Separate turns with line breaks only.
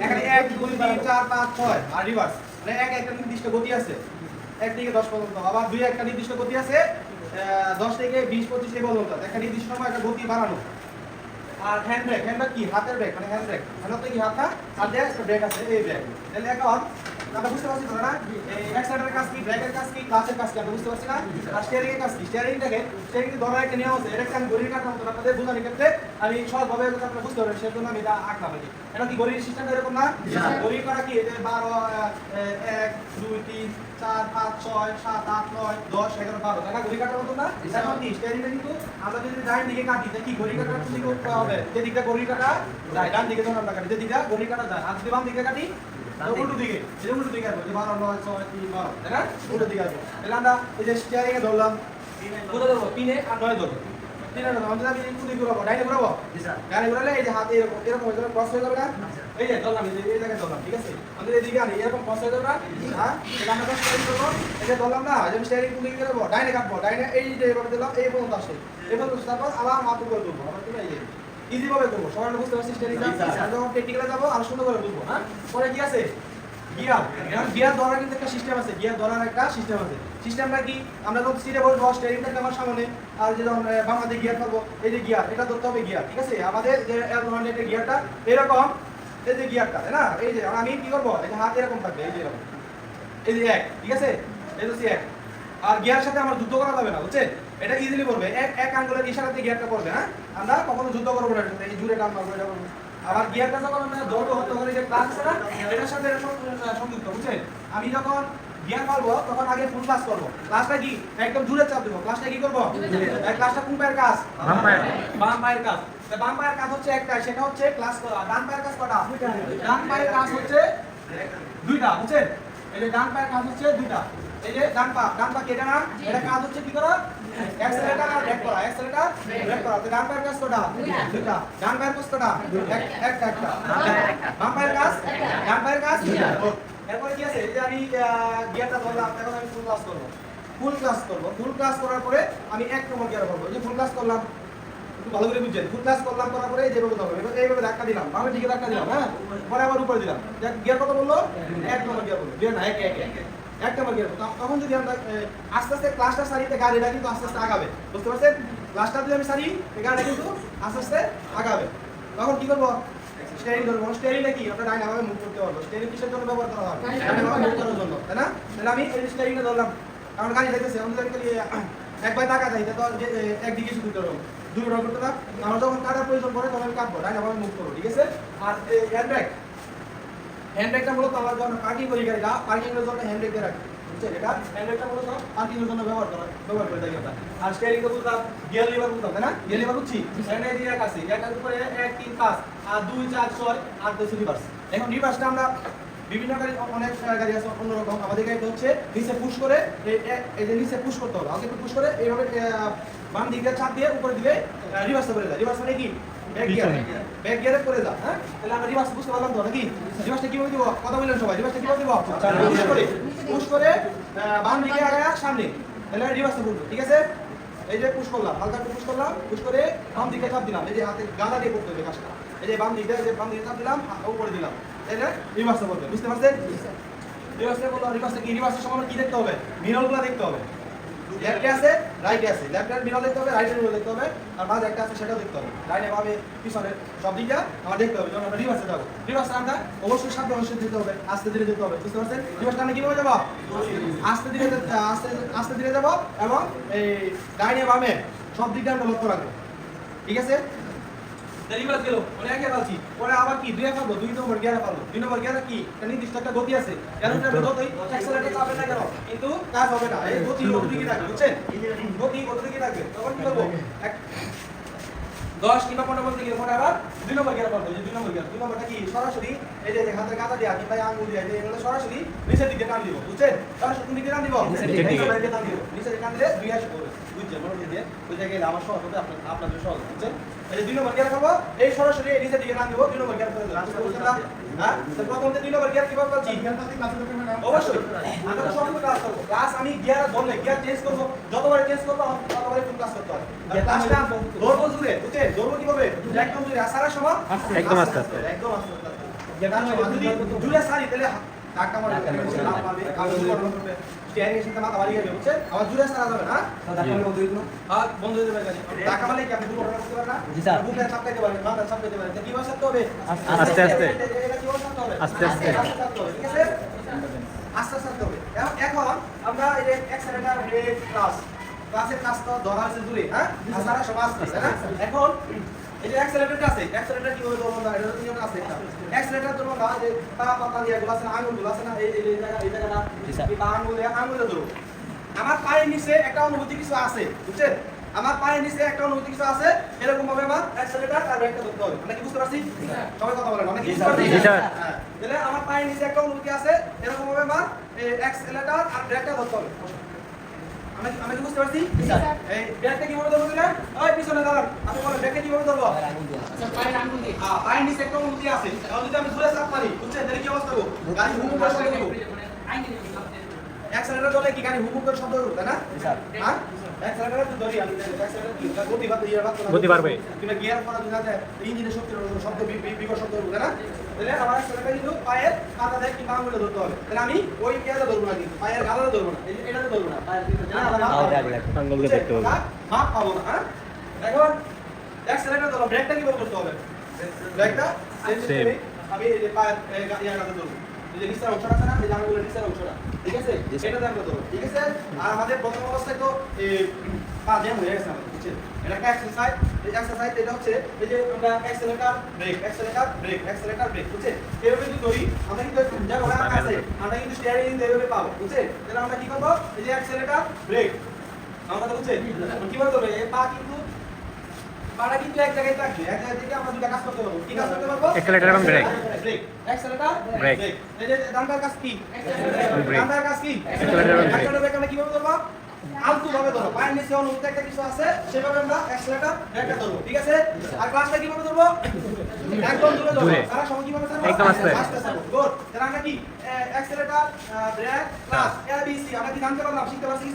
এখানে 1 2 3 4 5 6 আর রিভার্স মানে একটা নির্দিষ্ট গতি আছে 1 থেকে 10 পর্যন্ত, আবার 2 একটা নির্দিষ্ট গতি আছে 10 থেকে 20 25 এই পর্যন্ত একটা নির্দিষ্ট সময় একটা গতি বাড়ানো। আর হ্যান্ড ব্রেক কি হাতের ব্রেক মানে হ্যান্ড ব্রেক হাতে কি হাতটা আর দেয়া একটা ব্রেক আছে এই ব্রেক। তাহলে এখন আমরা বুঝতে পারছি না এই অ্যাক্সেলেটরের কাজ কি, ব্রেকের কাজ কি, ক্লাচের কাজ কি আমরা বুঝতে পারছি না। আর স্টিয়ারিং এর কাজ কি, স্টিয়ারিং ধরার একটা নিয়ম আছে, এটা আমি ঘড়ির কাটার মতো আপনাদের বোঝানোর ক্ষেত্রে আমি সহজভাবে আপনারা বুঝতে পারবেন সেজন্য আমি এটা আঁকলাম আর কি। এটা কি ঘড়ির সিস্টেমটা এরকম না? ঘড়ির কাটা কি এই যে 12 1 2 3 4 5 6 7 8 9 10 11 12 এটা ঘড়ি কাটার মতো না? এখন কি স্টিয়ারিংটা কিন্তু আমরা যদি ডান দিকে কাটি তাহলে কি ঘড়ি কাটার কোন দিকে উঠতে হবে? যে দিকটা ঘড়ি কাটা যায় ডান দিকে যখন আমরা কাটি যে দিকটা ঘড়ি কাটা যায়, আর যদি বাম দিকে কাটি উল্টো দিকে, এই উল্টো দিকে আসবে 12 9 6 3 12 তাই না? উল্টো দিকে আসবে। তাহলে আমরা এই যে স্টিয়ারিং এ ধরলাম কোথায় ধরবো? পিনে আর নয় ধরবো। পিনে ধরবো আমাদের আমি কোন দিকে ঘোরাবো? ডাইনে ঘোরাবো। জি স্যার। ডাইনে ঘোরালে এই যে হাতে এরকম এরকম হয়ে যাবে, ক্রস হয়ে যাবে না? এই যে ধরলাম এই জায়গায় ধরলাম, ঠিক আছে? আমাদের এদিকে আনি এরকম ক্রস হয়ে যাবে না? হ্যাঁ, তাহলে আমরা ক্রস করব। এই যে ধরলাম না, যে স্টিয়ারিং কোন দিকে ঘোরাবো? ডাইনে কাটবো, ডাইনে এই যে এভাবে দিলাম এই পর্যন্ত আসে, এই পর্যন্ত তারপর আবার মাথা করে ধরবো, আবার তুমি এই যে ইজি ভাবে করবো। সবাই বুঝতে পারছি স্টিয়ারিংটা? যখন প্র্যাকটিক্যালে যাবো আর সুন্দর করে বুঝবো। হ্যাঁ, পরে কি আছে? গিয়ার। এখন গিয়ার ধরার কিন্তু একটা সিস্টেম আছে, গিয়ার ধরার একটা সিস্টেম আছে। সিস্টেমটা কি? আমরা যখন সিটে বসবো স্টিয়ারিংটা আমার সামনে আর যে যখন বাম হাতে গিয়ার করবো এই যে গিয়ার, এটা ধরতে হবে গিয়ার, ঠিক আছে? আমাদের যে ধরনের গিয়ারটা এরকম, এই যে গিয়ারটা তাই না, এই যে আমি কি করবো এই যে হাত এরকম থাকবে, এই যে এরকম, এই যে এক, ঠিক আছে? এই হচ্ছে এক। আর গিয়ারের সাথে আমার যুদ্ধ করা যাবে না, বুঝছেন? এটা ইজিলি পড়বে, এক আঙ্গুলের ইশারাতে গিয়ারটা পড়বে। হ্যাঁ, আমরা কখনো যুদ্ধ করবো না, এই জুড়ে টান মারবো এটা করবো। আবার গিয়ারটা যখন আমরা দৌড় হতে হবে যে ক্লাস আছে না এটার সাথে সংযুক্ত, বুঝছেন? আমি যখন গিয়ার মারবো তখন আগে ফুল ক্লাস করবো। ক্লাসটা কি একদম জুড়ে চাপ দেবো। ক্লাসটা কি করবো? ক্লাসটা কোন পায়ের কাজ? বাম পায়ের কাজ। বাম পায়ের কাজ হচ্ছে একটা, সেটা হচ্ছে ক্লাস করা। ডান পায়ের কাজ কটা? ডান পায়ের কাজ হচ্ছে দুইটা, বুঝছেন? এই যে ডান পায়ের কাজ হচ্ছে দুইটা। এই যে ডান পা কেটে না, এটা কাজ হচ্ছে কি করা? অ্যাক্সেলেরেটর আর ব্রেক করা, অ্যাক্সেলেরেটর ব্রেক করা। তো ডান পায়ের কাজ কটা? দুইটা। ডান পায়ের কাজ কটা? একটা। বাম পায়ের কাজ? ডান পায়ের কাজ দুইটা। এরপরে কি আছে? এই যে আমি গিয়ারটা ধরলাম, এখন আমি ফুল ক্লাস করব। ফুল ক্লাস করার পরে আমি এক নম্বর গিয়ার করব। এই যে ফুল ক্লাস করলাম, একটু ভালো করে বুঝছেন। ফুল ক্লাস করলাম, করার পরে যেভাবে ধরবো এইভাবে ধাক্কা দিলাম, বামে দিকে ধাক্কা দিলাম। হ্যাঁ, পরে আবার উপরে দিলাম। গিয়ার কত বললো? এক নম্বর গিয়ার বললো। গিয়ার না, এক নম্বর গিয়ার। তখন যদি আমরা আস্তে আস্তে ক্লাসটা সারিতে গাড়িটা কিন্তু আস্তে আস্তে আগাবে, বুঝতে পারছেন? ক্লাসটা যদি আমি সারি গাড়িটা কিন্তু আস্তে আস্তে আগাবে। তখন কি করবো? স্টিয়ারিং ধরবো। স্টিয়ারিংটা কি? আমরা ডাইনে ভাবে মুভ করতে পারবো। স্টিয়ারিং কিসের জন্য ব্যবহার করা হয়? ডাইনে ভাবে মুভ করার জন্য, তাই না? তাহলে আমি এই স্টিয়ারিংটা ধরলাম, আমার গাড়ি যাইতেছে, আমি যদি এক পায়ে টাকা যাই তো একদিকে শুধু ধরবো, দুই রকম করতে না। আমার যখন কাটার প্রয়োজন পড়ে তখন আমি কাটবো, ডাইনে ভাবে মুভ করবো, ঠিক আছে? আর হ্যান্ডব্রেকটা মূলত আমরা যখন পার্কিং করি গাড়িটা, পার্কিং এর জন্য হ্যান্ডব্রেক দিয়ে রাখি, বুঝছেন? এটা হ্যান্ডব্রেকটা মূলত পার্কিং এর জন্য ব্যবহার করে থাকি আমরা। আর স্টিয়ারিংটা বুঝলাম, গিয়ার লিভার বুঝলাম, তাই না? গিয়ার লিভার বুঝছি, এখানে দিয়ে এক আছে, এটার উপরে 1 3 5 আর 2 4 6 আর 10 রিভার্স। এখন রিভার্সটা আমরা বিভিন্ন গাড়ি, অনেক গাড়ি আছে অন্যরকম। আমাদের গাড়িটা হচ্ছে নিচে পুশ করে, এই যে নিচে পুশ করতে হবে, আগে পুশ করে এইভাবে বাম দিকে চাপ দিয়ে উপরে দিলে রিভার্সে করে যায়। রিভার্স মানে কি? ব্যাক গিয়ারে করে যা। হ্যাঁ, তাহলে আমরা রিভার্স বুঝতে পারলাম তো নাকি? রিভার্সটা কিভাবে দিব? কথা বললেন সবাই, রিভার্সটা কিভাবে দিব? পুশ করে বাম দিকে আগায়া সামনে, তাহলে রিভার্সে করব, ঠিক আছে? এই যে পুশ করলাম, হালকা পুশ করলাম, পুশ করে বাম দিকে চাপ দিলাম, এই যে হাতে গাদা দিয়ে করতে হবে কাজটা। এই যে বাম দিকে চাপ দিলাম, উপরে দিলাম, তাহলে রিভার্সে করবে, বুঝতে পারছেন? রিভার্সে বললাম, রিভার্সে কি? রিভার্সের সময় কি দেখতে হবে? মিররগুলো দেখতে হবে। লেফটে আছে, রাইটে আছে, লেফটের মিরর দেখতে হবে, রাইটের মিরর দেখতে হবে, আর বামে একটা আছে সেটাও দেখতে হবে। ডাইনে বামে পিছনে সব দিকটা আমরা দেখতে হবে। যখন আমরা রিভার্সে যাবো, রিভার্সে আমরা অবশ্যই সাবধানে যেতে হবে, আস্তে ধীরে যেতে হবে, বুঝতে পারছেন? রিভার্সে আমরা কিভাবে যাবো? আস্তে ধীরে যাবো, এবং এই ডাইনে বামে সব দিকটা আমরা লক্ষ্য রাখবো, ঠিক আছে? রিভার্স গেল, মানে একে পাচ্ছি, পরে আবার কি 2 পাবো, 2 নম্বর গিয়ারে পাবো। 2 নম্বর গিয়ারে কি একটা নির্দিষ্ট একটা গতি আছে, এর উপরে আমরা যতই অ্যাক্সেলারেটর চাপে না কেন কিন্তু কাজ হবে না। এই গতি কতদিকে থাকবে, বুঝছেন? গতি কতদিকে থাকবে, তখন কি করবো? 10 কিংবা 15 বলতে গেলে পরে আবার 2 নম্বর গিয়ার পাবো। এই যে 2 নম্বর গিয়ার, 2 নম্বরটা কি? সরাসরি এই যে হাতের কাঁটা দিয়ে কিংবা আঙ্গুল দিয়ে এগুলো সরাসরি নিচের দিকে টান দিব, বুঝছেন? সরাসরি কোন দিকে টান দিব? নিচের দিকে টান দিব। নিচের দিকে টান দিলে 2 আসে পড়বে, বুঝছেন? মনে দিয়ে ওই জায়গায় আমার সহজ হবে, আপনাদের সহজ, বুঝছেন? এই যে 2 নম্বর গিয়ার করব, এই সরাসরি এই নিচের দিকে টান দিব, 2 নম্বর গিয়ার করে দিলাম, বুঝছেন না? হ্যাঁ, তো প্রথমতে 2 নম্বর গিয়ার কিভাবে পাচ্ছি? অবশ্যই আমরা সবগুলো ক্লাস করব। ক্লাস আমি গিয়ার বললে গিয়ার চেঞ্জ করব, যতবার চেঞ্জ করব ততবারই ফুল ক্লাস করতে হবে। ক্লাসটা ধরবো জুড়ে, বুঝছেন? ধরবো কিভাবে? একদম জুড়ে আসার সময়
একদম আস্তে আস্তে।
একদম আস্তে আস্তে। যদি জুড়ে সারি তাহলে ধাক্কা মারবে লাভ পাবে কাগজ করবে স্টিয়ারিং এর সাথে মাথা বাড়িয়ে যাবে বুঝছেন আবার জুড়ে সারা যাবে না হ্যাঁ বন্ধ হয়ে যাবে গাড়ি ধাক্কা মারলে কি আপনি দুর্ঘটনা করতে পারেন না
জি স্যার
বুকে চাপকাইতে পারেন মাথা চাপকাইতে পারেন কি ভাবে চাপতে হবে
আস্তে আস্তে
এটা কি ভাবে চাপতে হবে
আস্তে আস্তে
চাপতে হবে ঠিক আছে আস্তে আস্তে চাপতে হবে এখন আমরা এই অ্যাক্সেলারেটর ব্রেক ক্লাসের কাজ তো ধরা আছে দূরে হ্যাঁ হাজারা সব আছে তাই না এখন এই যে অ্যাক্সেলারেটর আছে অ্যাক্সেলারেটর কি হবে ধরুন না এটা তো নিয়ম আছে একটা অ্যাক্সেলারেটর ধরুন না যে পা পাতা দিয়ে গুলো আছে না আঙুল গুলো আছে না এই জায়গাটা এই পা আঙুলে ধরো আমার পায়ের নিচে একটা অনুভূতি কিছু আছে বুঝছেন আমার পায়ের নিচে একটা অনুভূতি কিছু আছে এরকম ভাবে আমার অ্যাক্সেলারেটর আর ব্রেকটা ধরতে হবে আমরা কি বুঝতে পারছি সবাই কথা বলেন আমরা কি বুঝতে পারছি
জি স্যার
হ্যাঁ তাহলে আমার পায়ের নিচে একটা অনুভূতি আছে এরকম ভাবে আমার অ্যাক্সেলারেটর আর ব্রেকটা ধরতে হবে আমি কি বুঝতে পারছি এই ব্রেকটা কিভাবে ধরবো না ওই পিছনে দাঁড়ান আপনি বলেন ব্রেকটা কিভাবে ধরবো
আচ্ছা পায়ের আঙ্গুল দিয়ে
পায়ের নিচে একটা অনুভূতি আছে এখন যদি আমি জোরে চাপ মারি বুঝছেন তাহলে কি অবস্থা হবে গাড়ি হুমুম করে শব্দ করবে অ্যাক্সেলারেটর চলে কি গাড়ি হুমুম করে শব্দ করবে তাই না
স্যার
হ্যাঁ অ্যাক্সেলারেটর তো ধরি আমি অ্যাক্সেলারেটর কি গতি বাড়বে ইয়া বাড়বে
গতি বাড়বে
কিংবা গিয়ার করা যদি না যায় ইঞ্জিনের শব্দ বিকট শব্দ করবে তাই না তাহলে আমার অ্যাক্সেলারেটর কিন্তু পায়ের কাঁটা দেয় কিংবা আঙুলে ধরতে হবে তাহলে আমি ওই গিয়ারে ধরবো না কিন্তু পায়ের গালাতে ধরবো না এই এটাতে ধরবো না পায়ের ভিতরে না
আঙ্গুল দিয়ে দেখতে হবে
মাপ পাবো না হ্যাঁ এখন অ্যাক্সেলারেটর ধরো ব্রেকটা কিভাবে করতে হবে ব্রেকটা
Same.
আমি এই যে পায়ের ইয়াটাতে ধরবো এই যে নিচের অংশটা আছে না এই যে আঙুলের নিচের অংশটা ঠিক আছে এটাতে আমরা ধরবো ঠিক আছে আর আমাদের প্রথম অবস্থায় তো পা জ্যাম হয়ে গেছে আমাদের বুঝছেন এটা একটা এক্সারসাইজ এই এক্সারসাইজ এটা হচ্ছে এই যে আমরা অ্যাক্সেলারেটর ব্রেক বুঝছেন এইভাবে যদি ধরি আমরা কিন্তু যা ওরা আছে আমরা কিন্তু স্টিয়ারিং এইভাবে পাবো বুঝছেন তাহলে আমরা কি করব এই যে অ্যাক্সেলারেটর ব্রেক আমরা তো বুঝছেন কিভাবে ধরবে এই পা কিন্তু পাড়া কিন্তু এক জায়গায় থাকবে এক জায়গা থেকে আমরা দুটো কাজ করতে পারবো কি কাজ করতে পারবো
অ্যাক্সেলারেটর এবং ব্রেক
ব্রেক অ্যাক্সেলারেটর
ব্রেক
এই যে ডান্ডার কাজ কি
ব্রেক
ডান্ডার কাজ কি
অ্যাক্সেলারেটর এবং ব্রেক
অ্যাক্সেলারেটর ব্রেক আমরা কিভাবে ধরবো আলতু ভাবে ধরো পায়ের নিচে অনুভূতি একটা কিছু আছে সেভাবে আমরা অ্যাক্সেলারেটর ব্রেকটা ধরবো ঠিক আছে আর ক্লাসটা কিভাবে ধরবো একদম দূরে ধরবো সারা সময় কিভাবে ধরবো
একদম আস্তে
আস্তে গুড তাহলে আমরা কি অ্যাক্সেলারেটর ব্রেক ক্লাস এবিসি আমরা কি জানতে পারলাম শিখতে পারছি